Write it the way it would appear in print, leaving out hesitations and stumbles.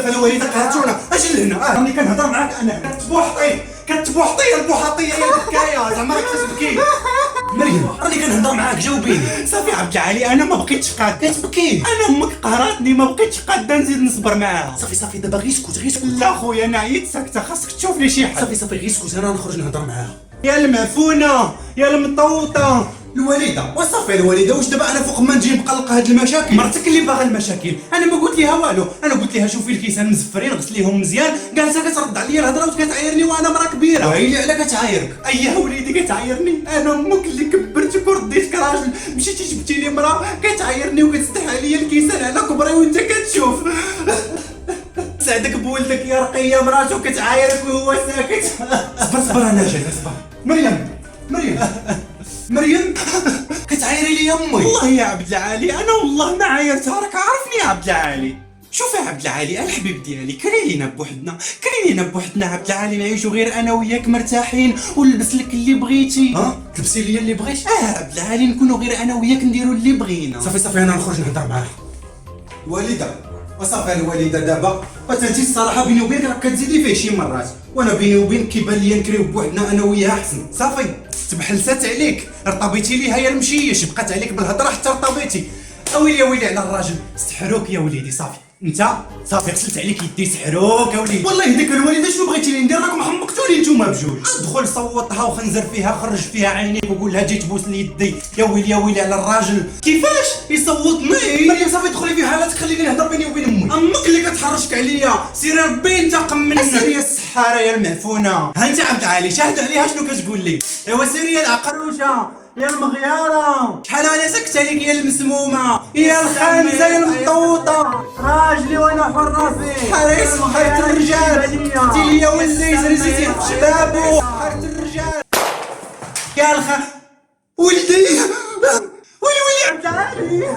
بزاف هاد الوالده قهرتونا. اجي لهنا راني كنهضر معاك انا. كتبوحطي البوحطيه يا البكايه زعما راك كتبكي. مريم راني كنهضر معاك جاوبيني. صافي عبد العالي انا ما بقيتش قاد. كتبكي؟ انا امك قهرتني ما بقيتش قاده نزيد نصبر معاها. صافي دابا غير اسكت. لا خويا انا عييت ساكته خاصك تشوف لي شي حل. صافي غير اسكت انا نخرج نهضر معاها. يا المعفونه يا المطوطه الوالده. وصافي الوالده واش دابا انا فوق ما نجي نقلق هاد المشاكل؟ مرتك اللي باغا المشاكل. انا ما قلت ليها والو. انا قلت ليها شوفي الكيسان مزفرين غسليهم مزيان. قالت كترد عليا الهضره وكتعايرني وانا مرا كبيره. ويلي على كتعايرك. اييه وليدي كتعايرني. انا امك اللي كبرتك ورديتك راجل مشيتي جبتي لي مرا كتعايرني وكتستح عليا الكيسان على كبري وانت كتشوف. سعدك بولدك يا رقيه مراتو كتعايرك وهو ساكت. صبر انا جاي صبر. مريم كتعايري لي امي. والله يا عبد العالي انا والله ما عايرتها راك عارفني يا عبد العالي. شوف يا عبد العالي الحبيب ديالي كرينا بوحدنا عبد العالي نعيشوا غير انا وياك مرتاحين ونلبس لك اللي بغيتي. تلبسي لي اللي بغيت. عبد العالي نكونوا غير انا وياك نديروا اللي بغينا. صافي انا نخرج نهضر معاها. والده وصافي الوالده دابا وتنتي الصراحه بيني وبينك راك كتزيدي فيه شي مرات وانا بيني وبينك كيبان لي نكريو بوحدنا انا وياها احسن. صافي تبحلسات عليك ارتبيتي ليها يا المشيش بقات عليك بالهضره حتى ارتبيتي. اويلي على الراجل سحروك يا وليدي. انت صافي غسلت عليك يدي سحروك يا وليدي. والله يهديك الوالده شنو بغيتي لي ندير راكم حمقتوني نتوما بجوج. ادخل صوتها وخنزر فيها خرج فيها عينيك وقول لها جيت تبوس لي يدي. يا ويلي على الراجل كيفاش يصوتني. مريم صافي دخلي في حالات خليني نهضر بيني وبين امي. امك اللي كتحرشك عليا سير ربي ينتقم منك. سيري السحاره يا المعفونه. ها انت عبد العالي شاهد عليها شنو كتقول لي. ايوا سيري العقروشه يا المغيارة شحال انا سكت عليك يا المسمومه يا الخانزه يا المطوطه. راجلي وانا حر راسي. حريص خيرة الرجال قلتي لي وليت رزيتي في شبابو. خيرة الرجال يا ولدي. ويلي عبد العالي.